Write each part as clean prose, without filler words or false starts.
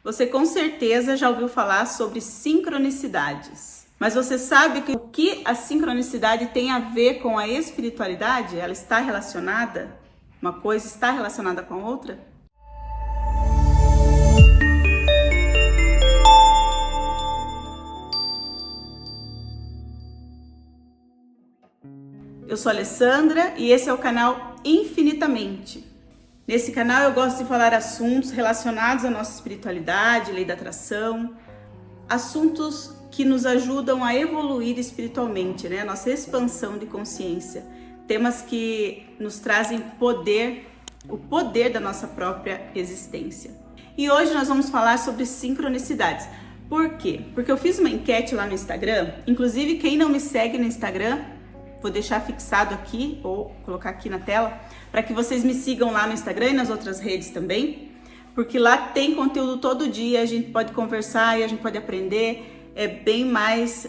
Você com certeza já ouviu falar sobre sincronicidades. Mas você sabe o que a sincronicidade tem a ver com a espiritualidade? Ela está relacionada? Uma coisa está relacionada com a outra? Eu sou a Alessandra e esse é o canal Infinitamente. Nesse canal eu gosto de falar assuntos relacionados à nossa espiritualidade, lei da atração, assuntos que nos ajudam a evoluir espiritualmente, né? Nossa expansão de consciência, temas que nos trazem poder, o poder da nossa própria existência. E hoje nós vamos falar sobre sincronicidades. Por quê? Porque eu fiz uma enquete lá no Instagram, inclusive quem não me segue no Instagram, vou deixar fixado aqui ou colocar aqui na tela para que vocês me sigam lá no Instagram e nas outras redes também, porque lá tem conteúdo todo dia, a gente pode conversar e a gente pode aprender, é bem mais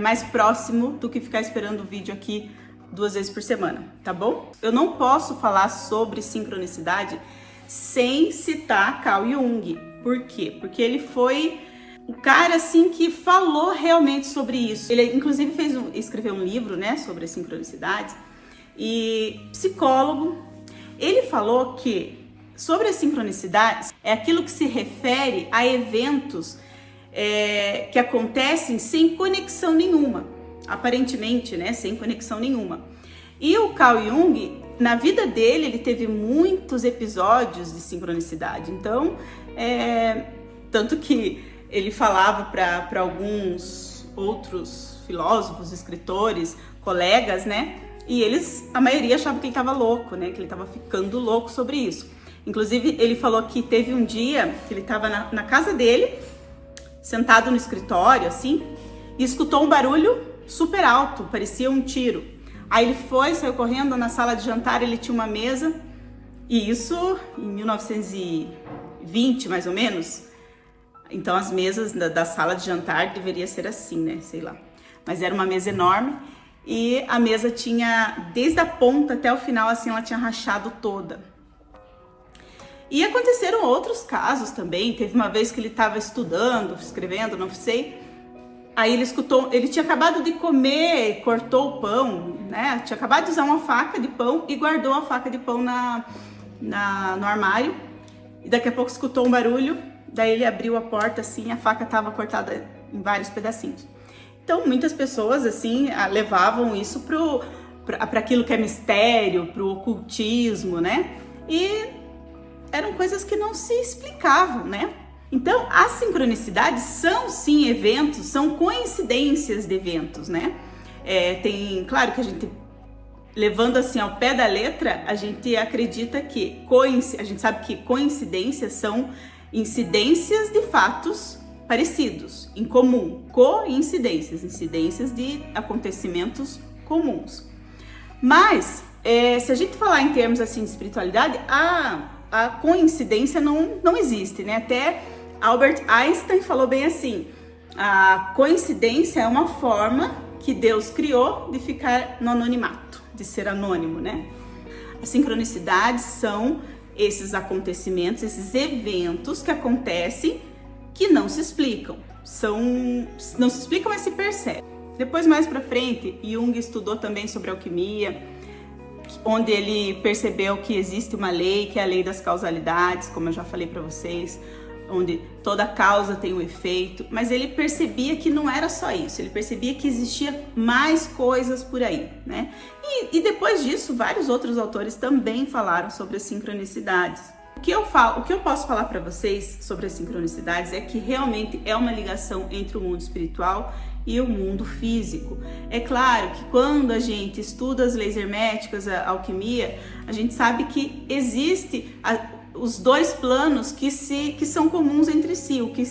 mais próximo do que ficar esperando o vídeo aqui 2 vezes por semana, tá bom? Eu não posso falar sobre sincronicidade sem citar Carl Jung. Por quê? Porque ele foi o cara assim que falou realmente sobre isso. Ele inclusive escreveu um livro, né, sobre as sincronicidades, e psicólogo. Ele falou que sobre as sincronicidades é aquilo que se refere a eventos que acontecem sem conexão nenhuma, aparentemente, né, sem conexão nenhuma. E o Carl Jung, na vida dele, ele teve muitos episódios de sincronicidade. Então, tanto que ele falava para alguns outros filósofos, escritores, colegas, né? E a maioria achava que ele estava louco, né? Que ele estava ficando louco sobre isso. Inclusive, ele falou que teve um dia que ele estava na casa dele, sentado no escritório, assim, e escutou um barulho super alto, parecia um tiro. Aí ele saiu correndo na sala de jantar, ele tinha uma mesa, e isso em 1920, mais ou menos. Então as mesas da sala de jantar deveria ser assim, né? Sei lá. Mas era uma mesa enorme e a mesa tinha, desde a ponta até o final, assim, ela tinha rachado toda. E aconteceram outros casos também. Teve uma vez que ele estava estudando, escrevendo, não sei. Aí ele escutou, ele tinha acabado de comer, cortou o pão, né? Tinha acabado de usar uma faca de pão e guardou a faca de pão no armário. E daqui a pouco escutou um barulho. Daí ele abriu a porta assim, a faca estava cortada em vários pedacinhos. Então muitas pessoas assim levavam isso para aquilo que é mistério, para o ocultismo, né? E eram coisas que não se explicavam, né? Então as sincronicidades são sim eventos, são coincidências de eventos, né? Claro que a gente, levando assim ao pé da letra, a gente acredita que a gente sabe que coincidências são incidências de fatos parecidos, em comum. Coincidências, incidências de acontecimentos comuns. Mas, se a gente falar em termos assim de espiritualidade, a coincidência não existe, né? Até Albert Einstein falou bem assim, a coincidência é uma forma que Deus criou de ficar no anonimato, de ser anônimo, né? As sincronicidades são esses acontecimentos, esses eventos que acontecem que não se explicam. Não se explicam, mas se percebem. Depois, mais pra frente, Jung estudou também sobre alquimia, onde ele percebeu que existe uma lei, que é a lei das causalidades, como eu já falei para vocês, onde toda causa tem um efeito, mas ele percebia que não era só isso, ele percebia que existia mais coisas por aí, né? E depois disso, vários outros autores também falaram sobre as sincronicidades. O que eu posso falar para vocês sobre as sincronicidades é que realmente é uma ligação entre o mundo espiritual e o mundo físico. É claro que quando a gente estuda as leis herméticas, a alquimia, a gente sabe que existe os dois planos que são comuns entre si, o que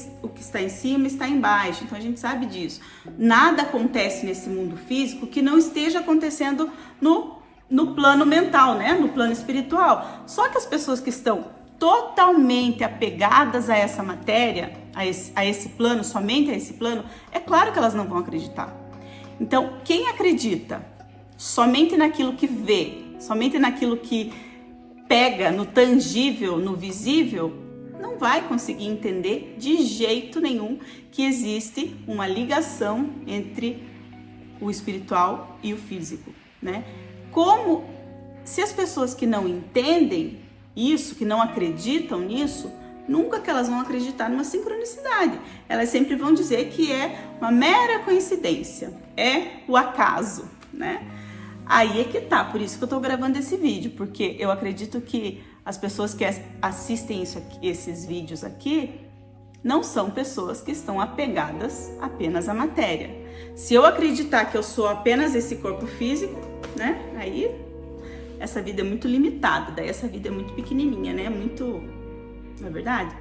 está em cima está embaixo, então a gente sabe disso. Nada acontece nesse mundo físico que não esteja acontecendo no plano mental, né? No plano espiritual. Só que as pessoas que estão totalmente apegadas a essa matéria, a esse plano, somente a esse plano, é claro que elas não vão acreditar. Então, quem acredita somente naquilo que vê, somente naquilo que pega no tangível, no visível, não vai conseguir entender de jeito nenhum que existe uma ligação entre o espiritual e o físico, né? Como se as pessoas que não entendem isso, que não acreditam nisso, nunca que elas vão acreditar numa sincronicidade. Elas sempre vão dizer que é uma mera coincidência, é o acaso, né? Aí é que tá, por isso que eu tô gravando esse vídeo, porque eu acredito que as pessoas que assistem esses vídeos aqui não são pessoas que estão apegadas apenas à matéria. Se eu acreditar que eu sou apenas esse corpo físico, né? Aí essa vida é muito limitada, daí essa vida é muito pequenininha, né? Muito, não é verdade?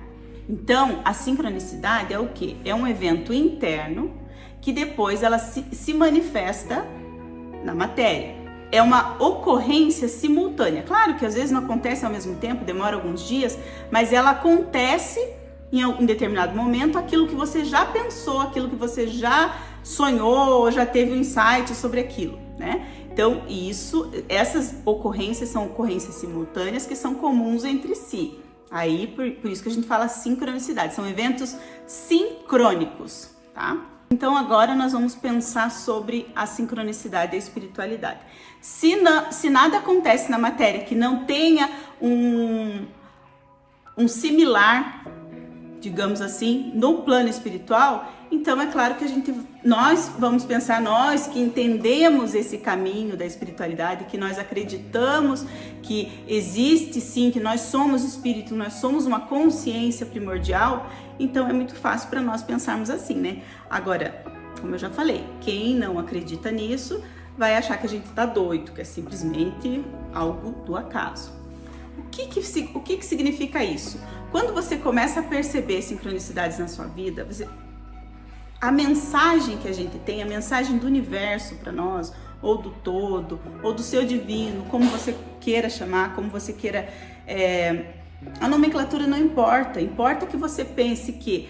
Então, a sincronicidade é o quê? É um evento interno que depois ela se manifesta na matéria. É uma ocorrência simultânea. Claro que às vezes não acontece ao mesmo tempo, demora alguns dias, mas ela acontece em determinado momento, aquilo que você já pensou, aquilo que você já sonhou, já teve um insight sobre aquilo, né? Então, essas ocorrências são ocorrências simultâneas que são comuns entre si. Aí, por isso que a gente fala sincronicidade, são eventos sincrônicos, tá? Então, agora nós vamos pensar sobre a sincronicidade e a espiritualidade. Se nada acontece na matéria que não tenha um similar, digamos assim, no plano espiritual, então é claro que nós vamos pensar, nós que entendemos esse caminho da espiritualidade, que nós acreditamos que existe sim, que nós somos espírito, nós somos uma consciência primordial, então é muito fácil para nós pensarmos assim, né? Agora, como eu já falei, quem não acredita nisso vai achar que a gente está doido, que é simplesmente algo do acaso. O que significa isso? Quando você começa a perceber sincronicidades na sua vida, a mensagem que a gente tem, a mensagem do universo para nós, ou do todo, ou do seu divino, como você queira chamar, como você queira... A nomenclatura não importa, importa que você pense que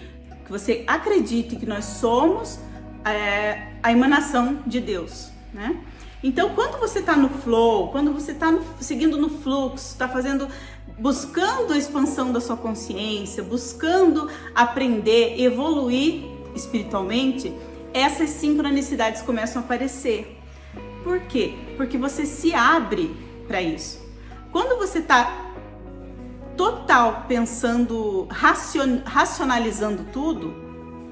você acredite que nós somos a emanação de Deus, né? Então, quando você está no flow, quando você está seguindo no fluxo, está buscando a expansão da sua consciência, buscando aprender, evoluir espiritualmente, essas sincronicidades começam a aparecer. Por quê? Porque você se abre para isso. Quando você está total pensando, racionalizando tudo,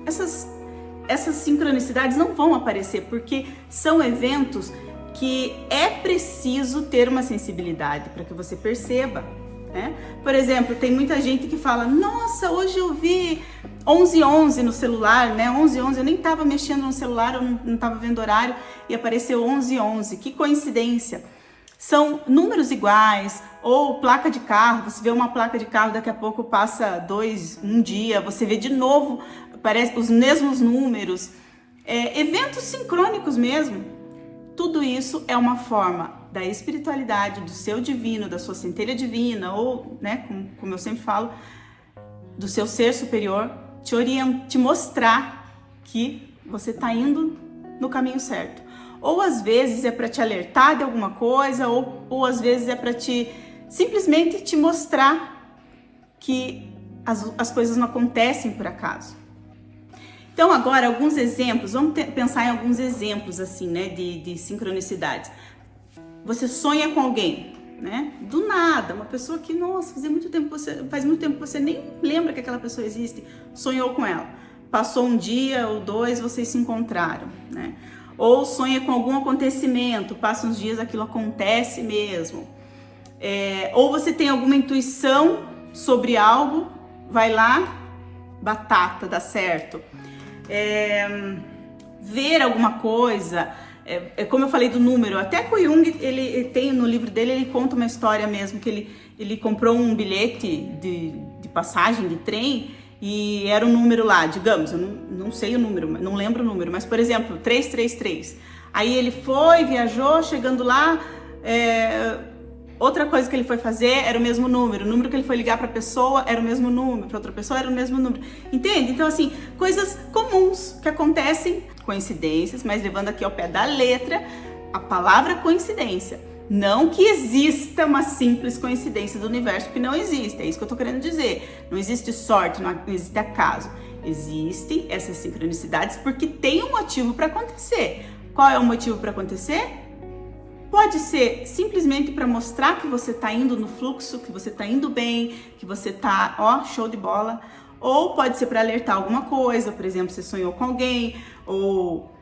essas sincronicidades não vão aparecer, porque são eventos que é preciso ter uma sensibilidade para que você perceba, né? Por exemplo, tem muita gente que fala, nossa, hoje eu vi 11:11 no celular, né? 11:11, eu nem estava mexendo no celular, eu não estava vendo horário e apareceu 11:11, que coincidência. São números iguais, ou placa de carro, você vê uma placa de carro, daqui a pouco passa um dia, você vê de novo, parece os mesmos números, eventos sincrônicos mesmo. Tudo isso é uma forma da espiritualidade, do seu divino, da sua centelha divina, ou, né, como eu sempre falo, do seu ser superior, te mostrar que você está indo no caminho certo. Ou às vezes é para te alertar de alguma coisa, ou às vezes é para simplesmente te mostrar que as coisas não acontecem por acaso. Então agora alguns exemplos, vamos pensar em alguns exemplos assim, né, de sincronicidades. Você sonha com alguém, né? Do nada, uma pessoa que, nossa, faz muito tempo que você nem lembra que aquela pessoa existe, sonhou com ela. Passou um dia ou dois, vocês se encontraram, né? Ou sonha com algum acontecimento, passa uns dias, aquilo acontece mesmo. Ou você tem alguma intuição sobre algo, vai lá, batata, dá certo. Ver alguma coisa, como eu falei do número, até que o Jung, ele tem no livro dele, ele conta uma história mesmo, que ele comprou um bilhete de passagem de trem, e era um número lá, digamos, eu não sei o número, não lembro o número, mas por exemplo, 333. Aí ele viajou, chegando lá, outra coisa que ele foi fazer era o mesmo número. O número que ele foi ligar para a pessoa era o mesmo número, para outra pessoa era o mesmo número. Entende? Então, assim, coisas comuns que acontecem, coincidências, mas levando aqui ao pé da letra a palavra coincidência. Não que exista uma simples coincidência do universo, porque não existe, é isso que eu tô querendo dizer. Não existe sorte, não existe acaso. Existem essas sincronicidades porque tem um motivo para acontecer. Qual é o motivo para acontecer? Pode ser simplesmente para mostrar que você tá indo no fluxo, que você tá indo bem, que você tá, ó, show de bola. Ou pode ser para alertar alguma coisa, por exemplo, você sonhou com alguém, ou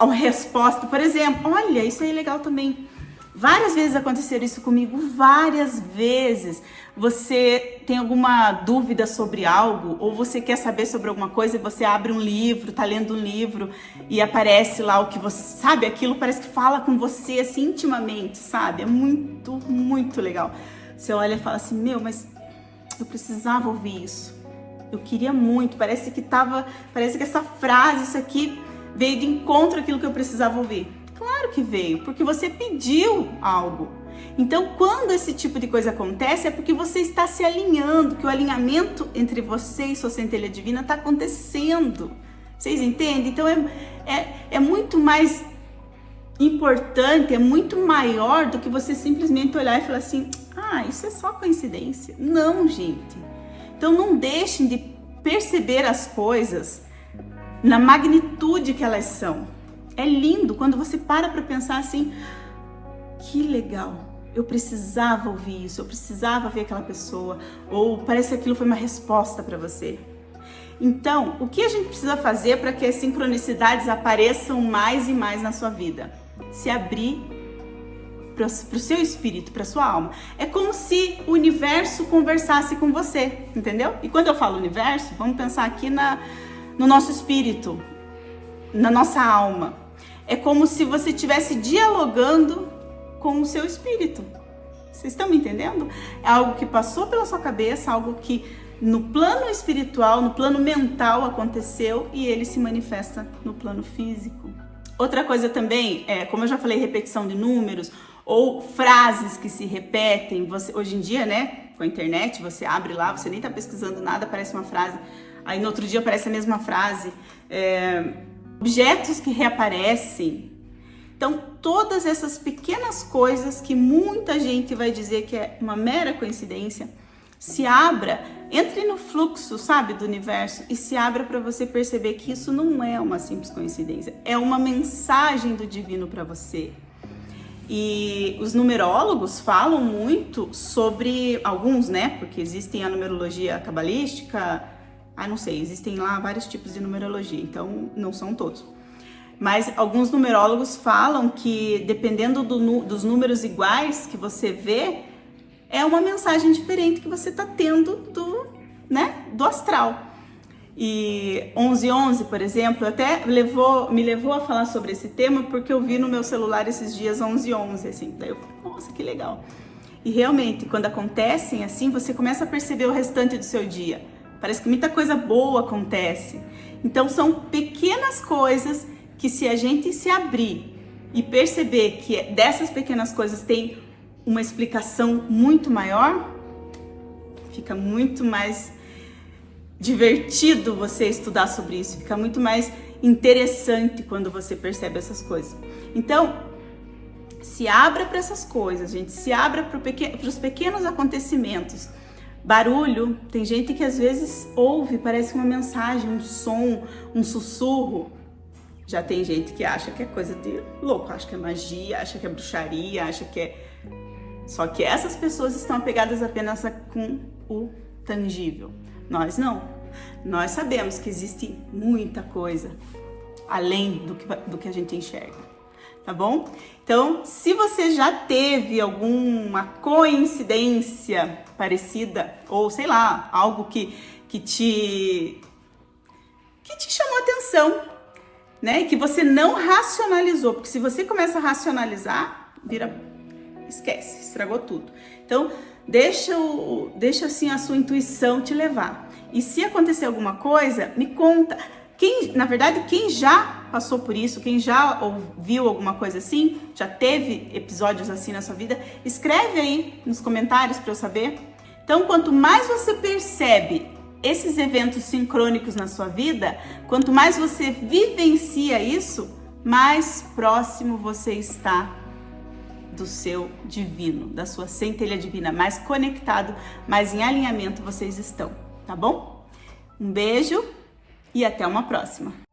uma resposta, por exemplo. Olha, isso aí é legal também. Várias vezes aconteceu isso comigo, várias vezes. Você tem alguma dúvida sobre algo, ou você quer saber sobre alguma coisa e você abre um livro, tá lendo um livro e aparece lá o que você, sabe, aquilo parece que fala com você assim intimamente, sabe? É muito, muito legal. Você olha e fala assim, meu, mas eu precisava ouvir isso. Eu queria muito, parece que essa frase, isso aqui veio de encontro àquilo que eu precisava ouvir. Claro que veio, porque você pediu algo. Então, quando esse tipo de coisa acontece, é porque você está se alinhando, que o alinhamento entre você e sua centelha divina está acontecendo. Vocês entendem? Então, é muito mais importante, é muito maior do que você simplesmente olhar e falar assim, ah, isso é só coincidência. Não, gente. Então, não deixem de perceber as coisas na magnitude que elas são. É lindo quando você para pensar assim, que legal, eu precisava ouvir isso, eu precisava ver aquela pessoa, ou parece que aquilo foi uma resposta para você. Então, o que a gente precisa fazer para que as sincronicidades apareçam mais e mais na sua vida? Se abrir para o seu espírito, para sua alma. É como se o universo conversasse com você, entendeu? E quando eu falo universo, vamos pensar aqui no nosso espírito, na nossa alma. É como se você estivesse dialogando com o seu espírito. Vocês estão me entendendo? É algo que passou pela sua cabeça, algo que no plano espiritual, no plano mental aconteceu e ele se manifesta no plano físico. Outra coisa também, como eu já falei, repetição de números ou frases que se repetem. Hoje em dia, né, com a internet, você abre lá, você nem tá pesquisando nada, aparece uma frase. Aí no outro dia aparece a mesma frase. Objetos que reaparecem. Então, todas essas pequenas coisas que muita gente vai dizer que é uma mera coincidência, se abra, entre no fluxo, sabe, do universo e se abra para você perceber que isso não é uma simples coincidência, é uma mensagem do divino para você. E os numerólogos falam muito sobre alguns, né, porque existem a numerologia cabalística, não sei, existem lá vários tipos de numerologia, então não são todos. Mas alguns numerólogos falam que dependendo dos números iguais que você vê, é uma mensagem diferente que você está tendo do astral. E 1111, por exemplo, até me levou a falar sobre esse tema porque eu vi no meu celular esses dias 1111, assim, daí eu falei, nossa, que legal. E realmente, quando acontecem assim, você começa a perceber o restante do seu dia. Parece que muita coisa boa acontece. Então são pequenas coisas que se a gente se abrir e perceber que dessas pequenas coisas tem uma explicação muito maior, fica muito mais divertido você estudar sobre isso, fica muito mais interessante quando você percebe essas coisas. Então, se abra para essas coisas, gente, se abra para os pequenos acontecimentos. Barulho, tem gente que às vezes ouve, parece uma mensagem, um som, um sussurro. Já tem gente que acha que é coisa de louco, acha que é magia, acha que é bruxaria, acha que é... Só que essas pessoas estão apegadas apenas com o tangível. Nós não. Nós sabemos que existe muita coisa além do que a gente enxerga. Tá bom? Então, se você já teve alguma coincidência parecida, ou sei lá, algo que te chamou atenção, né? E que você não racionalizou, porque se você começa a racionalizar, esquece, estragou tudo. Então, deixa assim a sua intuição te levar. E se acontecer alguma coisa, me conta. Quem já passou por isso, quem já ouviu alguma coisa assim, já teve episódios assim na sua vida, escreve aí nos comentários para eu saber. Então, quanto mais você percebe esses eventos sincrônicos na sua vida, quanto mais você vivencia isso, mais próximo você está do seu divino, da sua centelha divina, mais conectado, mais em alinhamento vocês estão, tá bom? Um beijo e até uma próxima!